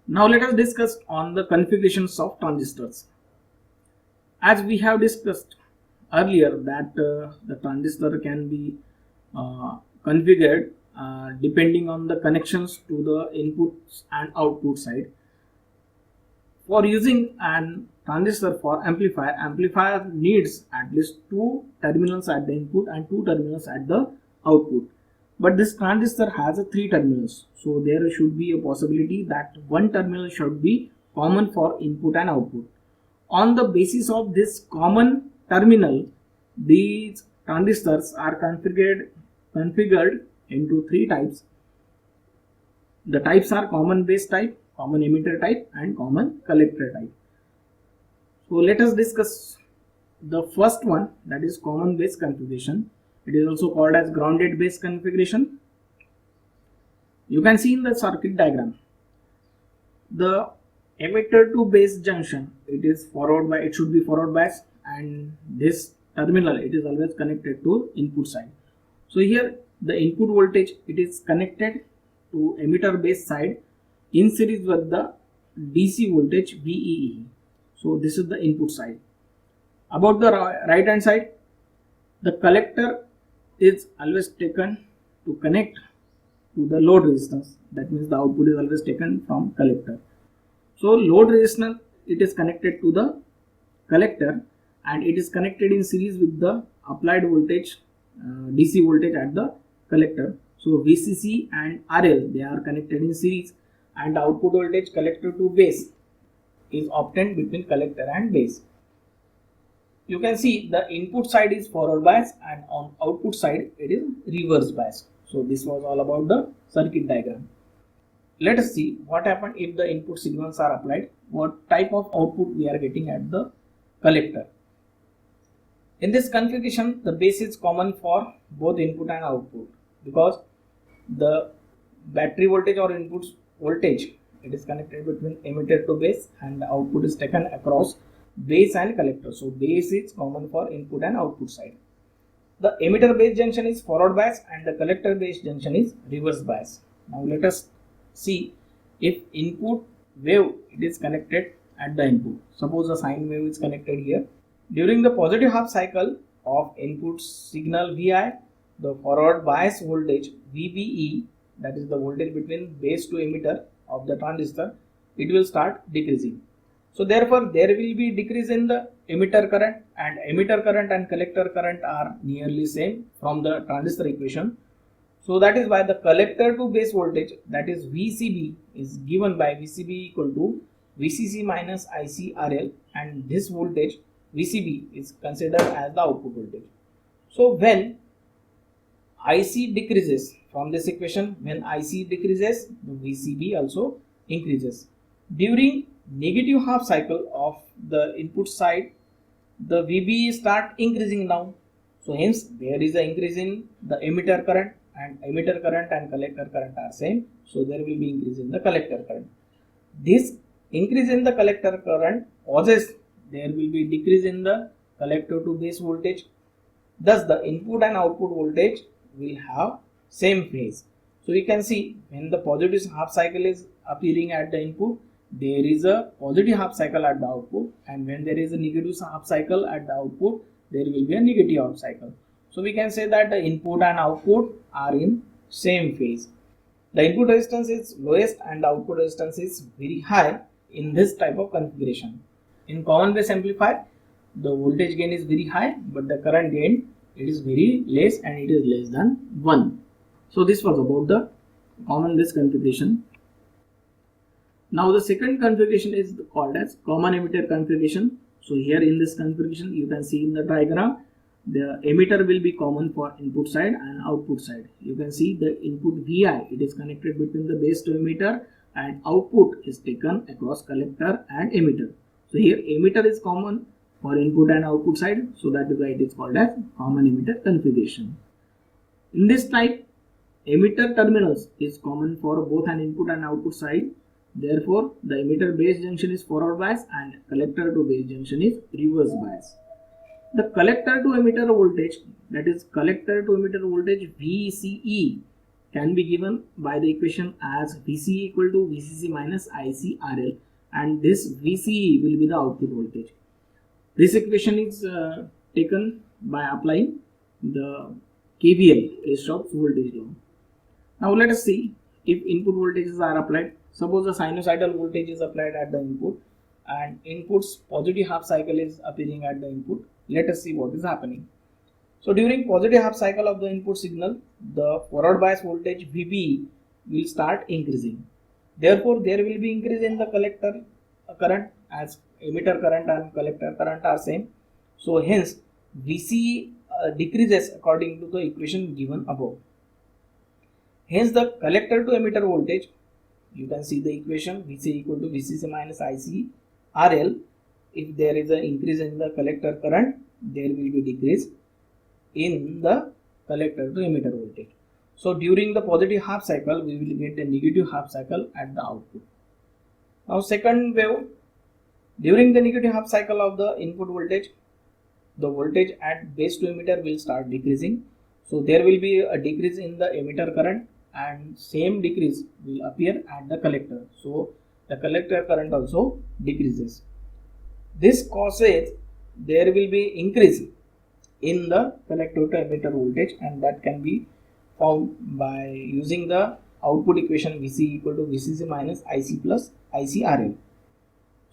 Now let us discuss on the configurations of transistors. As we have discussed earlier that the transistor can be configured depending on the connections to the inputs and output side. For using an transistor for amplifier needs at least two terminals at the input and two terminals at the output. But this transistor has three terminals, so there should be a possibility that one terminal should be common for input and output. On the basis of this common terminal, these transistors are configured into three types. The types are common base type, common emitter type, and common collector type. So let us discuss the first one, that is common base configuration. It is also called as grounded base configuration. You can see in the circuit diagram the emitter to base junction, it should be forward bias, and this terminal it is always connected to input side. So here the input voltage it is connected to emitter base side in series with the DC voltage VEE. So this is the input side. About the right hand side, the collector is always taken to connect to the load resistance. That means the output is always taken from collector. So load resistance it is connected to the collector and it is connected in series with the applied voltage DC voltage at the collector. So VCC and RL they are connected in series, and the output voltage collector to base is obtained between collector and base. You can see the input side is forward bias and on output side it is reverse bias. So this was all about the circuit diagram. Let us see what happens if the input signals are applied, what type of output we are getting at the collector. In this configuration, the base is common for both input and output because the battery voltage or input voltage it is connected between emitter to base and the output is taken across base and collector. So base is common for input and output side. The emitter base junction is forward bias and the collector base junction is reverse bias. Now let us see if input wave it is connected at the input. Suppose the sine wave is connected here. During the positive half cycle of input signal Vi, the forward bias voltage VBE, that is the voltage between base to emitter of the transistor, it will start decreasing. So therefore there will be decrease in the emitter current, and emitter current and collector current are nearly same from the transistor equation. So that is why the collector to base voltage, that is VCB, is given by VCB equal to VCC minus ICRL, and this voltage VCB is considered as the output voltage. So when IC decreases from this equation, when IC decreases, the VCB also increases. During negative half cycle of the input side, the VB start increasing now. So hence there is an increase in the emitter current, and emitter current and collector current are same. So there will be increase in the collector current. This increase in the collector current causes there will be decrease in the collector to base voltage. Thus the input and output voltage will have same phase. So you can see when the positive half cycle is appearing at the input, there is a positive half cycle at the output, and when there is a negative half cycle at the output, there will be a negative half cycle. So we can say that the input and output are in same phase. The input resistance is lowest and the output resistance is very high in this type of configuration. In common base amplifier, the voltage gain is very high, but the current gain it is very less, and it is less than 1. So this was about the common base configuration. Now the second configuration is called as common emitter configuration. So here in this configuration you can see in the diagram the emitter will be common for input side and output side. You can see the input Vi it is connected between the base to emitter, and output is taken across collector and emitter. So here emitter is common for input and output side, so that is why it is called as common emitter configuration. In this type, emitter terminals is common for both an input and output side. Therefore, the emitter base junction is forward bias and collector to base junction is reverse bias. The collector to emitter voltage, that is collector to emitter voltage VCE, can be given by the equation as VC equal to VCC minus ICRL, and this VCE will be the output voltage. This equation is taken by applying the KVL, Kirchhoff's voltage law. Now let us see if input voltages are applied. Suppose the sinusoidal voltage is applied at the input and input's positive half cycle is appearing at the input. Let us see what is happening. So during positive half cycle of the input signal, the forward bias voltage VB will start increasing. Therefore, there will be increase in the collector current, as emitter current and collector current are same. So hence VC decreases according to the equation given above. Hence the collector to emitter voltage, you can see the equation VC equal to VCC minus ICRL. If there is an increase in the collector current, there will be decrease in the collector to emitter voltage. So during the positive half cycle, we will get a negative half cycle at the output. Now second wave, during the negative half cycle of the input voltage, the voltage at base to emitter will start decreasing. So there will be a decrease in the emitter current and same decrease will appear at the collector. So the collector current also decreases. This causes there will be increase in the collector to emitter voltage, and that can be found by using the output equation VC equal to VCC minus IC plus ICRL.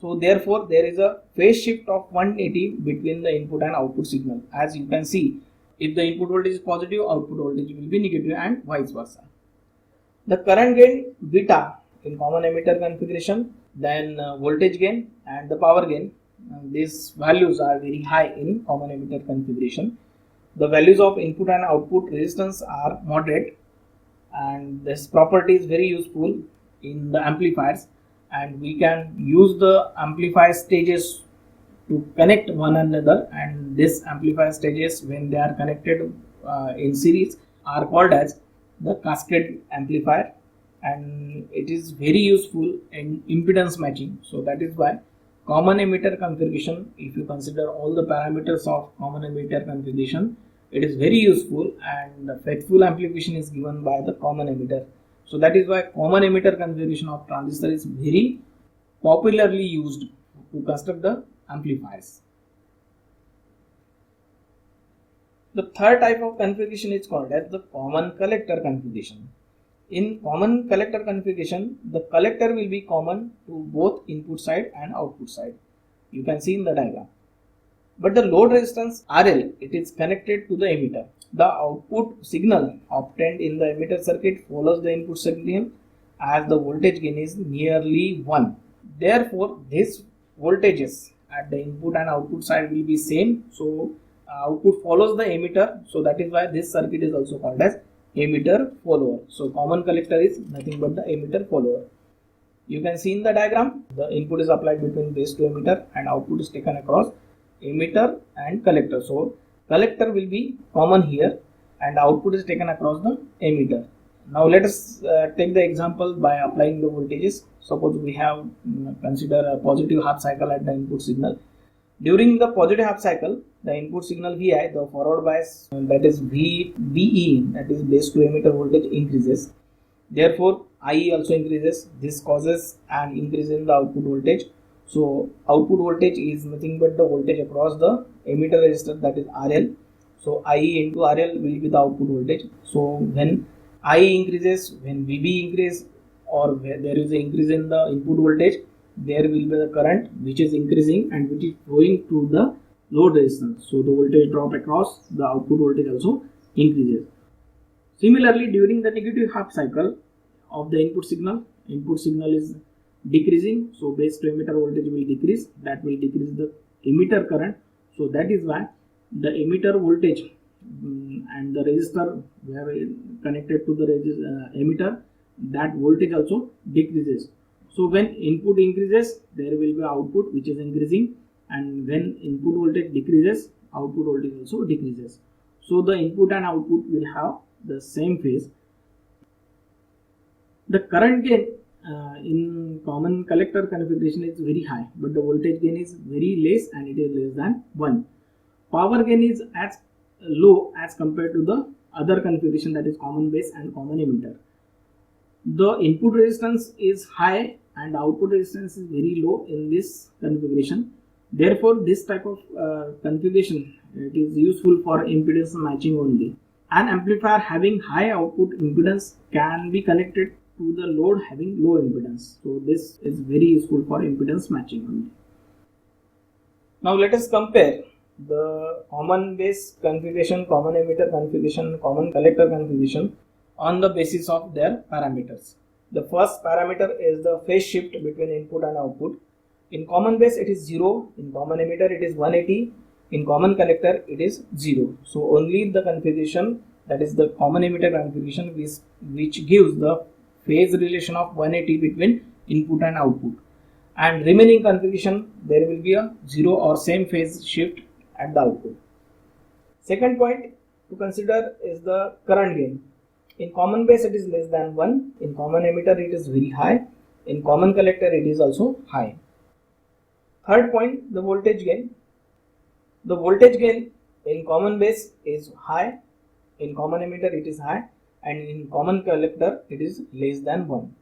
So therefore there is a phase shift of 180 between the input and output signal. As you can see, if the input voltage is positive, output voltage will be negative and vice versa. The current gain beta in common emitter configuration, then voltage gain and the power gain, these values are very high in common emitter configuration. The values of input and output resistance are moderate, and this property is very useful in the amplifiers, and we can use the amplifier stages to connect one another, and these amplifier stages, when they are connected in series, are called as the cascade amplifier, and it is very useful in impedance matching. So that is why common emitter configuration, if you consider all the parameters of common emitter configuration, it is very useful, and the faithful amplification is given by the common emitter. So that is why common emitter configuration of transistor is very popularly used to construct the amplifiers. The third type of configuration is called as the common collector configuration. In common collector configuration, the collector will be common to both input side and output side. You can see in the diagram. But the load resistance RL, it is connected to the emitter. The output signal obtained in the emitter circuit follows the input signal as the voltage gain is nearly 1. Therefore, these voltages at the input and output side will be same. So output follows the emitter. So that is why this circuit is also called as emitter follower. So common collector is nothing but the emitter follower. You can see in the diagram, the input is applied between base to emitter and output is taken across emitter and collector. So collector will be common here and output is taken across the emitter. Now let us take the example by applying the voltages. Suppose we have consider a positive half cycle at the input signal. During the positive half cycle, the input signal Vi, the forward bias, that is VBE, that is base to emitter voltage, increases. Therefore IE also increases. This causes an increase in the output voltage. So output voltage is nothing but the voltage across the emitter resistor, that is RL. So IE into RL will be the output voltage. So when IE increases, when VB increases, or where there is an increase in the input voltage, there will be the current which is increasing and which is flowing to the load resistance. So the voltage drop across, the output voltage also increases. Similarly, during the negative half cycle of the input signal is decreasing. So base to emitter voltage will decrease. That will decrease the emitter current. So that is why the emitter voltage and the resistor where connected to the emitter, that voltage also decreases. So when input increases, there will be output which is increasing, and when input voltage decreases, output voltage also decreases. So the input and output will have the same phase. The current gain in common collector configuration is very high, but the voltage gain is very less, and it is less than 1. Power gain is as low as compared to the other configuration, that is common base and common emitter. The input resistance is high and output resistance is very low in this configuration. Therefore, this type of configuration, it is useful for impedance matching only. An amplifier having high output impedance can be connected to the load having low impedance. So this is very useful for impedance matching only. Now let us compare the common base configuration, common emitter configuration, common collector configuration on the basis of their parameters. The first parameter is the phase shift between input and output. In common base it is 0, in common emitter it is 180, in common collector it is 0. So only the configuration, that is the common emitter configuration, which gives the phase relation of 180 between input and output, and remaining configuration there will be a 0 or same phase shift at the output. Second point to consider is the current gain. In common base it is less than 1, in common emitter it is very high, in common collector it is also high. Third point, the voltage gain. The voltage gain in common base is high, in common emitter it is high, and in common collector it is less than 1.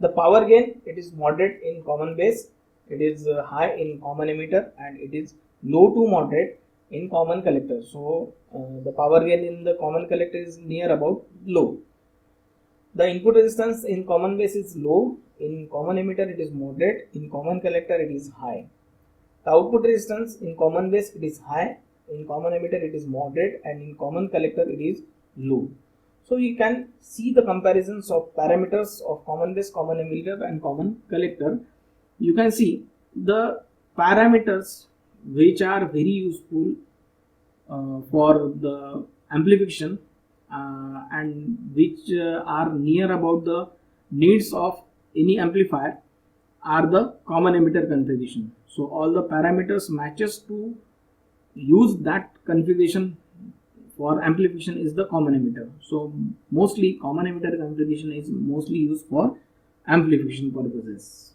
The power gain, it is moderate in common base, it is high in common emitter, and it is low to moderate in common collector. So the power gain in the common collector is near about low. The input resistance in common base is low, in common emitter it is moderate, in common collector it is high. The output resistance in common base it is high, in common emitter it is moderate, and in common collector it is low. So you can see the comparisons of parameters of common base, common emitter and common collector. You can see the parameters which are very useful for the amplification and which are near about the needs of any amplifier are the common emitter configuration. So all the parameters matches to use that configuration for amplification is the common emitter. So mostly common emitter configuration is mostly used for amplification purposes.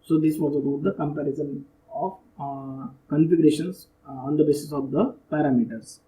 So this was about the comparison of configurations on the basis of the parameters.